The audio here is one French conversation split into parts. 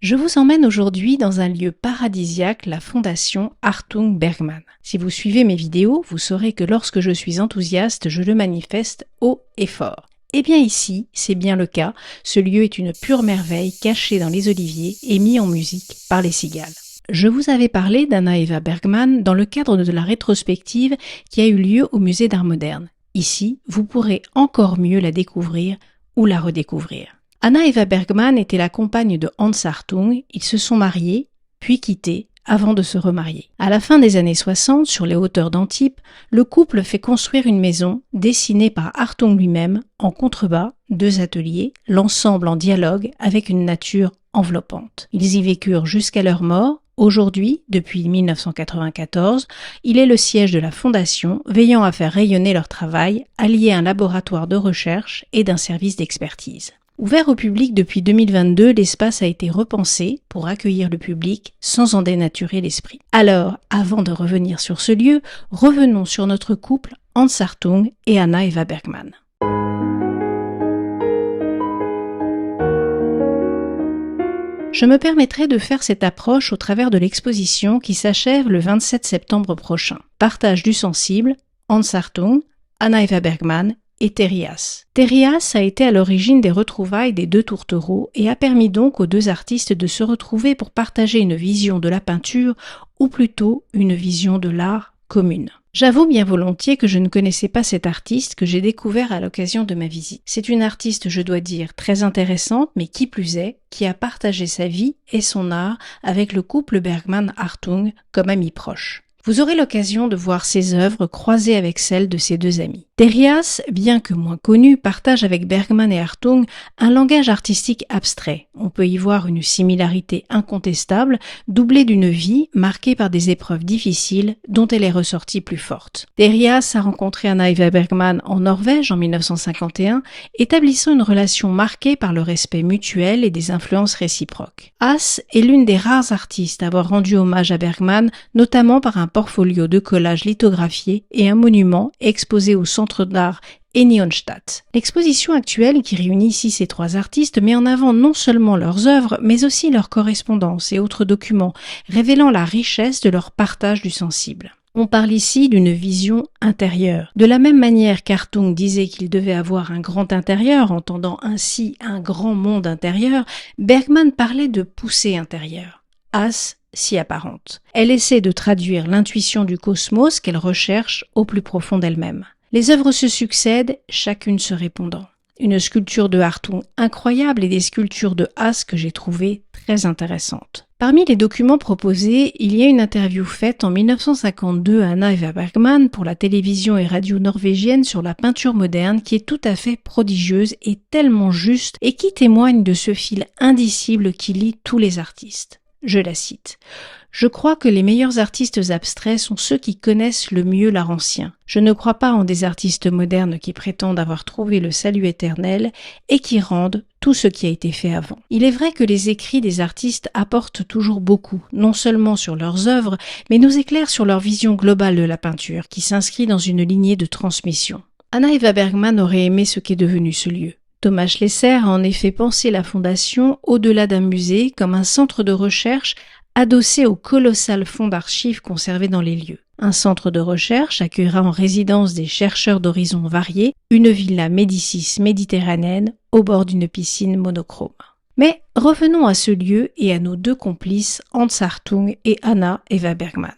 Je vous emmène aujourd'hui dans un lieu paradisiaque, la fondation Hartung Bergman. Si vous suivez mes vidéos, vous saurez que lorsque je suis enthousiaste, je le manifeste haut et fort. Eh bien ici, c'est bien le cas, ce lieu est une pure merveille cachée dans les oliviers et mis en musique par les cigales. Je vous avais parlé d'Anna Eva Bergman dans le cadre de la rétrospective qui a eu lieu au Musée d'Art Moderne. Ici, vous pourrez encore mieux la découvrir ou la redécouvrir. Anna Eva Bergman était la compagne de Hans Hartung, ils se sont mariés, puis quittés, avant de se remarier. À la fin des années 60, sur les hauteurs d'Antibes, le couple fait construire une maison dessinée par Hartung lui-même, en contrebas, 2 ateliers, l'ensemble en dialogue avec une nature enveloppante. Ils y vécurent jusqu'à leur mort. Aujourd'hui, depuis 1994, il est le siège de la fondation, veillant à faire rayonner leur travail, allié à un laboratoire de recherche et d'un service d'expertise. Ouvert au public depuis 2022, l'espace a été repensé pour accueillir le public sans en dénaturer l'esprit. Alors, avant de revenir sur ce lieu, revenons sur notre couple Hans Hartung et Anna Eva Bergman. Je me permettrai de faire cette approche au travers de l'exposition qui s'achève le 27 septembre prochain. Partage du sensible, Hans Hartung, Anna Eva Bergman et Terias. Terias a été à l'origine des retrouvailles des 2 tourtereaux et a permis donc aux 2 artistes de se retrouver pour partager une vision de la peinture ou plutôt une vision de l'art commune. J'avoue bien volontiers que je ne connaissais pas cet artiste que j'ai découvert à l'occasion de ma visite. C'est une artiste, je dois dire, très intéressante, mais qui plus est, qui a partagé sa vie et son art avec le couple Bergman-Hartung comme amis proches. Vous aurez l'occasion de voir ses œuvres croisées avec celles de ses 2 amis. Terias, bien que moins connu, partage avec Bergman et Hartung un langage artistique abstrait. On peut y voir une similarité incontestable, doublée d'une vie marquée par des épreuves difficiles dont elle est ressortie plus forte. Terias a rencontré Anna Eva Bergman en Norvège en 1951, établissant une relation marquée par le respect mutuel et des influences réciproques. As est l'une des rares artistes à avoir rendu hommage à Bergman, notamment par un portfolio de collages lithographiés et un monument exposé au Centre d'art Enionstadt. L'exposition actuelle qui réunit ici ces 3 artistes met en avant non seulement leurs œuvres, mais aussi leurs correspondances et autres documents, révélant la richesse de leur partage du sensible. On parle ici d'une vision intérieure. De la même manière qu'Hartung disait qu'il devait avoir un grand intérieur, entendant ainsi un grand monde intérieur, Bergman parlait de poussée intérieure. As s'y apparente. Elle essaie de traduire l'intuition du cosmos qu'elle recherche au plus profond d'elle-même. Les œuvres se succèdent, chacune se répondant. Une sculpture de Hartung incroyable et des sculptures de As que j'ai trouvées très intéressantes. Parmi les documents proposés, il y a une interview faite en 1952 à Anna Eva Bergman pour la télévision et radio norvégienne sur la peinture moderne qui est tout à fait prodigieuse et tellement juste et qui témoigne de ce fil indicible qui lie tous les artistes. Je la cite. « Je crois que les meilleurs artistes abstraits sont ceux qui connaissent le mieux l'art ancien. Je ne crois pas en des artistes modernes qui prétendent avoir trouvé le salut éternel et qui rendent tout ce qui a été fait avant. Il est vrai que les écrits des artistes apportent toujours beaucoup, non seulement sur leurs œuvres, mais nous éclairent sur leur vision globale de la peinture, qui s'inscrit dans une lignée de transmission. Anna Eva Bergman aurait aimé ce qu'est devenu ce lieu. Thomas Schlesser a en effet pensé la fondation au-delà d'un musée comme un centre de recherche adossé au colossal fonds d'archives conservé dans les lieux. Un centre de recherche accueillera en résidence des chercheurs d'horizons variés, une villa Médicis méditerranéenne au bord d'une piscine monochrome. Mais revenons à ce lieu et à nos 2 complices, Hans Hartung et Anna Eva Bergman.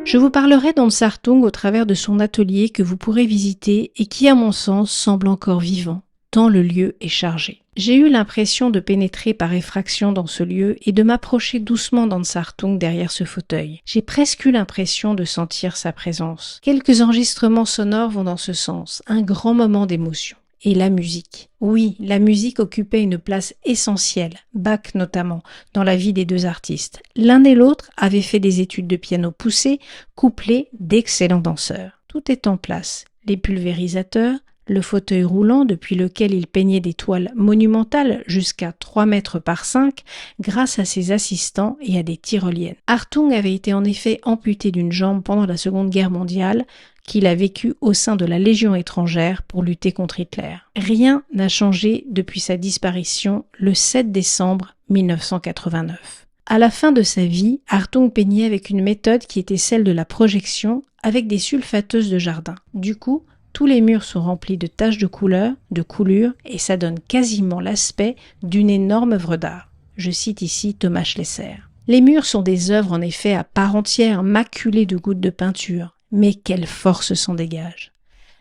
Je vous parlerai d'Hans Hartung au travers de son atelier que vous pourrez visiter et qui, à mon sens, semble encore vivant, tant le lieu est chargé. J'ai eu l'impression de pénétrer par effraction dans ce lieu et de m'approcher doucement d'Hans Hartung derrière ce fauteuil. J'ai presque eu l'impression de sentir sa présence. Quelques enregistrements sonores vont dans ce sens, un grand moment d'émotion. Et la musique. Oui, la musique occupait une place essentielle, Bach notamment, dans la vie des 2 artistes. L'un et l'autre avaient fait des études de piano poussées, couplés d'excellents danseurs. Tout est en place, les pulvérisateurs, le fauteuil roulant depuis lequel il peignait des toiles monumentales jusqu'à 3 mètres par 5 grâce à ses assistants et à des tyroliennes. Hartung avait été en effet amputé d'une jambe pendant la Seconde Guerre mondiale, qu'il a vécu au sein de la Légion étrangère pour lutter contre Hitler. Rien n'a changé depuis sa disparition le 7 décembre 1989. À la fin de sa vie, Hartung peignait avec une méthode qui était celle de la projection avec des sulfateuses de jardin. Du coup, tous les murs sont remplis de taches de couleurs, de coulures, et ça donne quasiment l'aspect d'une énorme œuvre d'art. Je cite ici Thomas Schlesser. Les murs sont des œuvres en effet à part entière, maculées de gouttes de peinture. Mais quelle force s'en dégage!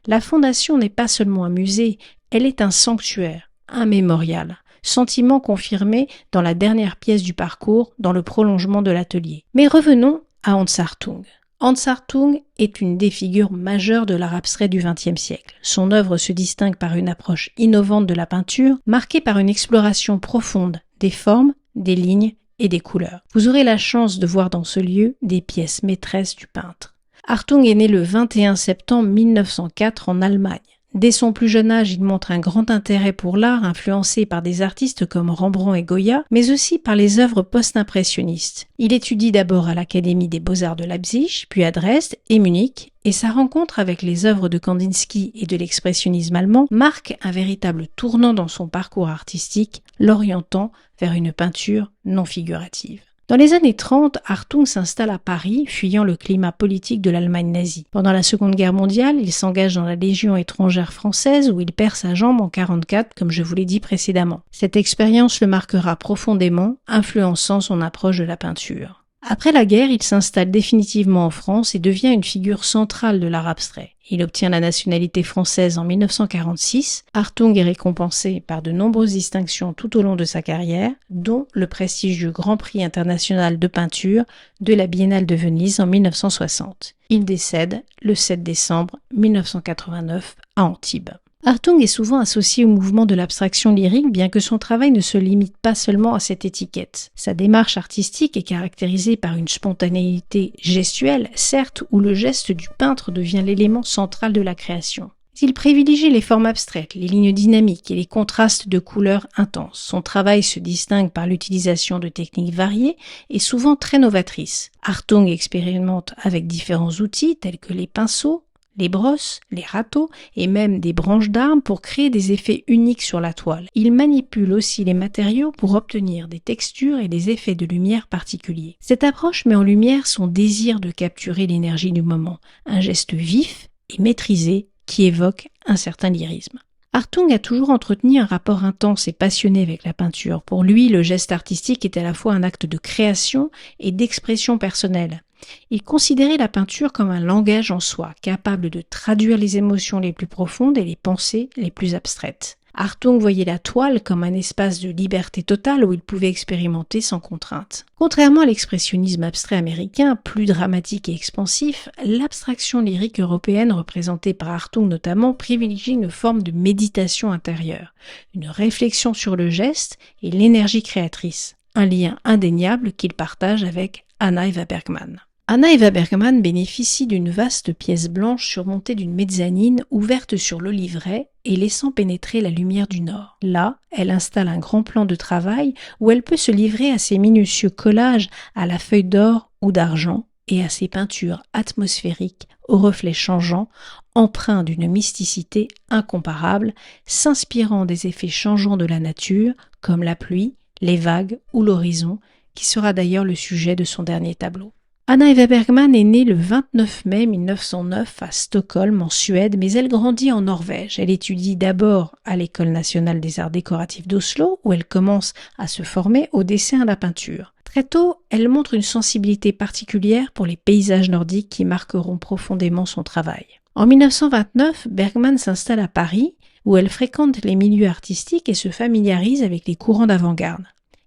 La fondation n'est pas seulement un musée, elle est un sanctuaire, un mémorial, sentiment confirmé dans la dernière pièce du parcours, dans le prolongement de l'atelier. Mais revenons à Hans Hartung. Hans Hartung est une des figures majeures de l'art abstrait du XXe siècle. Son œuvre se distingue par une approche innovante de la peinture, marquée par une exploration profonde des formes, des lignes et des couleurs. Vous aurez la chance de voir dans ce lieu des pièces maîtresses du peintre. Hartung est né le 21 septembre 1904 en Allemagne. Dès son plus jeune âge, il montre un grand intérêt pour l'art, influencé par des artistes comme Rembrandt et Goya, mais aussi par les œuvres post-impressionnistes. Il étudie d'abord à l'Académie des Beaux-Arts de Leipzig, puis à Dresde et Munich, et sa rencontre avec les œuvres de Kandinsky et de l'expressionnisme allemand marque un véritable tournant dans son parcours artistique, l'orientant vers une peinture non figurative. Dans les années 30, Hartung s'installe à Paris, fuyant le climat politique de l'Allemagne nazie. Pendant la Seconde Guerre mondiale, il s'engage dans la Légion étrangère française où il perd sa jambe en 1944, comme je vous l'ai dit précédemment. Cette expérience le marquera profondément, influençant son approche de la peinture. Après la guerre, il s'installe définitivement en France et devient une figure centrale de l'art abstrait. Il obtient la nationalité française en 1946. Hartung est récompensé par de nombreuses distinctions tout au long de sa carrière, dont le prestigieux Grand Prix international de peinture de la Biennale de Venise en 1960. Il décède le 7 décembre 1989 à Antibes. Hartung est souvent associé au mouvement de l'abstraction lyrique, bien que son travail ne se limite pas seulement à cette étiquette. Sa démarche artistique est caractérisée par une spontanéité gestuelle, certes, où le geste du peintre devient l'élément central de la création. Il privilégie les formes abstraites, les lignes dynamiques et les contrastes de couleurs intenses. Son travail se distingue par l'utilisation de techniques variées et souvent très novatrices. Hartung expérimente avec différents outils tels que les pinceaux, les brosses, les râteaux et même des branches d'arbres pour créer des effets uniques sur la toile. Il manipule aussi les matériaux pour obtenir des textures et des effets de lumière particuliers. Cette approche met en lumière son désir de capturer l'énergie du moment, un geste vif et maîtrisé qui évoque un certain lyrisme. Hartung a toujours entretenu un rapport intense et passionné avec la peinture. Pour lui, le geste artistique est à la fois un acte de création et d'expression personnelle. Il considérait la peinture comme un langage en soi, capable de traduire les émotions les plus profondes et les pensées les plus abstraites. Hartung voyait la toile comme un espace de liberté totale où il pouvait expérimenter sans contrainte. Contrairement à l'expressionnisme abstrait américain, plus dramatique et expansif, l'abstraction lyrique européenne représentée par Hartung notamment privilégie une forme de méditation intérieure, une réflexion sur le geste et l'énergie créatrice, un lien indéniable qu'il partage avec Anna Eva Bergman. Anna Eva Bergman bénéficie d'une vaste pièce blanche surmontée d'une mezzanine ouverte sur l'oliveraie et laissant pénétrer la lumière du nord. Là, elle installe un grand plan de travail où elle peut se livrer à ses minutieux collages à la feuille d'or ou d'argent et à ses peintures atmosphériques aux reflets changeants, empreints d'une mysticité incomparable, s'inspirant des effets changeants de la nature comme la pluie, les vagues ou l'horizon, qui sera d'ailleurs le sujet de son dernier tableau. Anna Eva Bergman est née le 29 mai 1909 à Stockholm, en Suède, mais elle grandit en Norvège. Elle étudie d'abord à l'École nationale des arts décoratifs d'Oslo, où elle commence à se former au dessin et à la peinture. Très tôt, elle montre une sensibilité particulière pour les paysages nordiques qui marqueront profondément son travail. En 1929, Bergman s'installe à Paris, où elle fréquente les milieux artistiques et se familiarise avec les courants d'avant-garde.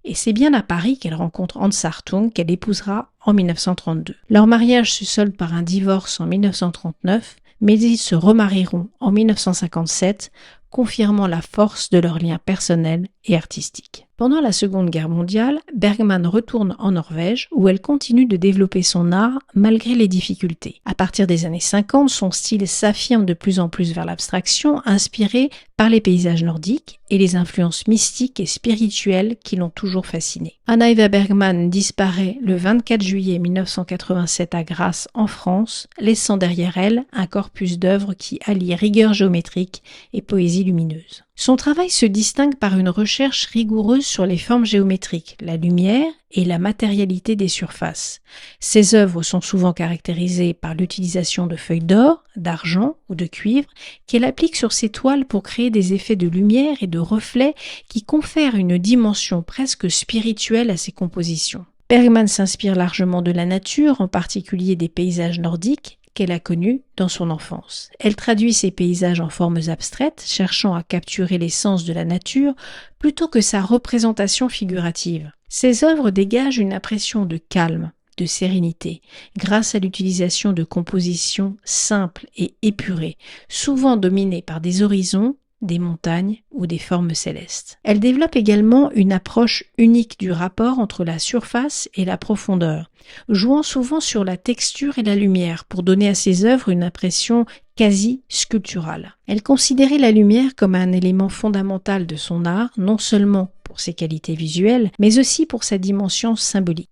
Et c'est bien à Paris qu'elle rencontre Hans Hartung, qu'elle épousera en 1932. Leur mariage se solde par un divorce en 1939, mais ils se remarieront en 1957 confirmant la force de leurs liens personnels et artistiques. Pendant la Seconde Guerre mondiale, Bergman retourne en Norvège où elle continue de développer son art malgré les difficultés. À partir des années 50, son style s'affirme de plus en plus vers l'abstraction, inspiré par les paysages nordiques et les influences mystiques et spirituelles qui l'ont toujours fasciné. Anna Eva Bergman disparaît le 24 juillet 1987 à Grasse en France, laissant derrière elle un corpus d'œuvres qui allie rigueur géométrique et poésie lumineuse. Son travail se distingue par une recherche rigoureuse sur les formes géométriques, la lumière et la matérialité des surfaces. Ses œuvres sont souvent caractérisées par l'utilisation de feuilles d'or, d'argent ou de cuivre qu'elle applique sur ses toiles pour créer des effets de lumière et de reflets qui confèrent une dimension presque spirituelle à ses compositions. Bergman s'inspire largement de la nature, en particulier des paysages nordiques, qu'elle a connus dans son enfance. Elle traduit ces paysages en formes abstraites, cherchant à capturer l'essence de la nature plutôt que sa représentation figurative. Ses œuvres dégagent une impression de calme, de sérénité, grâce à l'utilisation de compositions simples et épurées, souvent dominées par des horizons, des montagnes ou des formes célestes. Elle développe également une approche unique du rapport entre la surface et la profondeur, jouant souvent sur la texture et la lumière pour donner à ses œuvres une impression quasi sculpturale. Elle considérait la lumière comme un élément fondamental de son art, non seulement pour ses qualités visuelles, mais aussi pour sa dimension symbolique.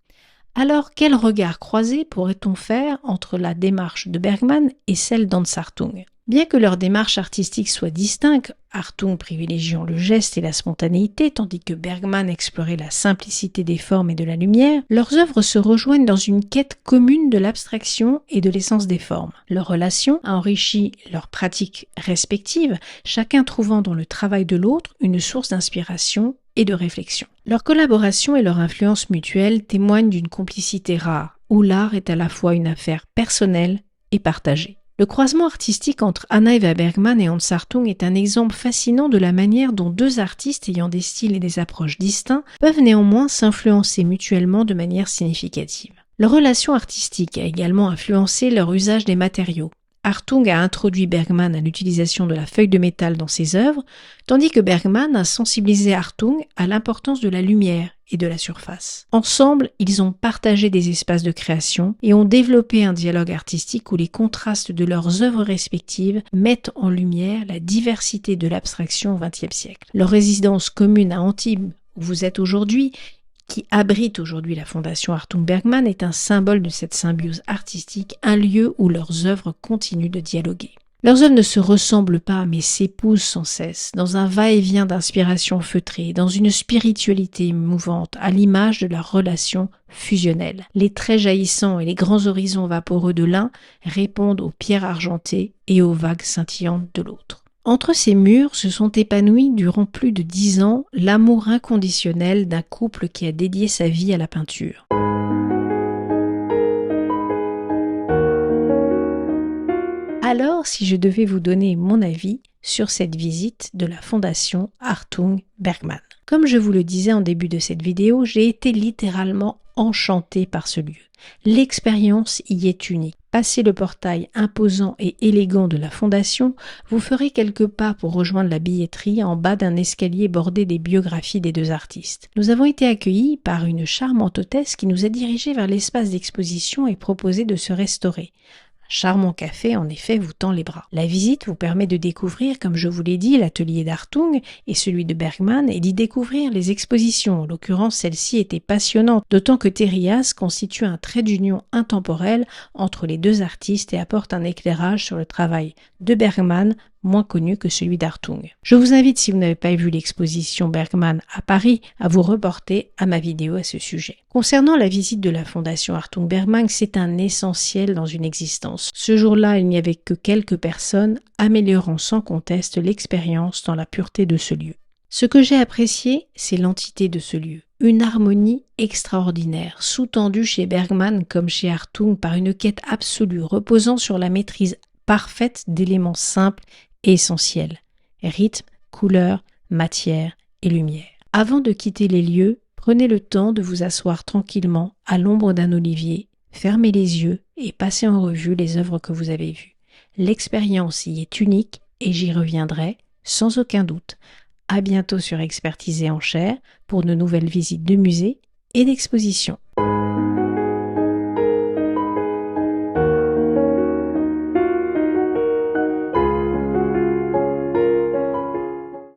Alors, quel regard croisé pourrait-on faire entre la démarche de Bergman et celle d'Hans Hartung ? Bien que leur démarche artistique soit distincte, Hartung privilégiant le geste et la spontanéité, tandis que Bergman explorait la simplicité des formes et de la lumière, leurs œuvres se rejoignent dans une quête commune de l'abstraction et de l'essence des formes. Leur relation a enrichi leurs pratiques respectives, chacun trouvant dans le travail de l'autre une source d'inspiration et de réflexion. Leur collaboration et leur influence mutuelle témoignent d'une complicité rare, où l'art est à la fois une affaire personnelle et partagée. Le croisement artistique entre Anna Eva Bergman et Hans Hartung est un exemple fascinant de la manière dont deux artistes ayant des styles et des approches distincts peuvent néanmoins s'influencer mutuellement de manière significative. Leur relation artistique a également influencé leur usage des matériaux. Hartung a introduit Bergman à l'utilisation de la feuille de métal dans ses œuvres, tandis que Bergman a sensibilisé Hartung à l'importance de la lumière et de la surface. Ensemble, ils ont partagé des espaces de création et ont développé un dialogue artistique où les contrastes de leurs œuvres respectives mettent en lumière la diversité de l'abstraction au XXe siècle. Leur résidence commune à Antibes, où vous êtes aujourd'hui, qui abrite aujourd'hui la Fondation Hartung Bergman, est un symbole de cette symbiose artistique, un lieu où leurs œuvres continuent de dialoguer. Leurs œuvres ne se ressemblent pas, mais s'épousent sans cesse, dans un va-et-vient d'inspiration feutrée, dans une spiritualité mouvante, à l'image de leur relation fusionnelle. Les traits jaillissants et les grands horizons vaporeux de l'un répondent aux pierres argentées et aux vagues scintillantes de l'autre. Entre ces murs se sont épanouis durant plus de 10 ans l'amour inconditionnel d'un couple qui a dédié sa vie à la peinture. Alors, si je devais vous donner mon avis sur cette visite de la Fondation Hartung Bergman. Comme je vous le disais en début de cette vidéo, j'ai été littéralement enchantée par ce lieu. L'expérience y est unique. Passez le portail imposant et élégant de la Fondation, vous ferez quelques pas pour rejoindre la billetterie en bas d'un escalier bordé des biographies des deux artistes. Nous avons été accueillis par une charmante hôtesse qui nous a dirigés vers l'espace d'exposition et proposé de se restaurer. Un charmant café, en effet, vous tend les bras. La visite vous permet de découvrir, comme je vous l'ai dit, l'atelier d'Hartung et celui de Bergman et d'y découvrir les expositions. En l'occurrence, celle-ci était passionnante, d'autant que Terrias constitue un trait d'union intemporel entre les deux artistes et apporte un éclairage sur le travail de Bergman, moins connu que celui d'Hartung. Je vous invite, si vous n'avez pas vu l'exposition Bergman à Paris, à vous reporter à ma vidéo à ce sujet. Concernant la visite de la Fondation Hartung Bergman, c'est un essentiel dans une existence. Ce jour-là, il n'y avait que quelques personnes, améliorant sans conteste l'expérience dans la pureté de ce lieu. Ce que j'ai apprécié, c'est l'entité de ce lieu. Une harmonie extraordinaire, sous-tendue chez Bergman comme chez Hartung par une quête absolue reposant sur la maîtrise parfaite d'éléments simples et essentiels, rythme, couleur, matière et lumière. Avant de quitter les lieux, prenez le temps de vous asseoir tranquillement à l'ombre d'un olivier, fermez les yeux et passez en revue les œuvres que vous avez vues. L'expérience y est unique et j'y reviendrai, sans aucun doute. À bientôt sur Expertise et Enchères pour de nouvelles visites de musées et d'expositions.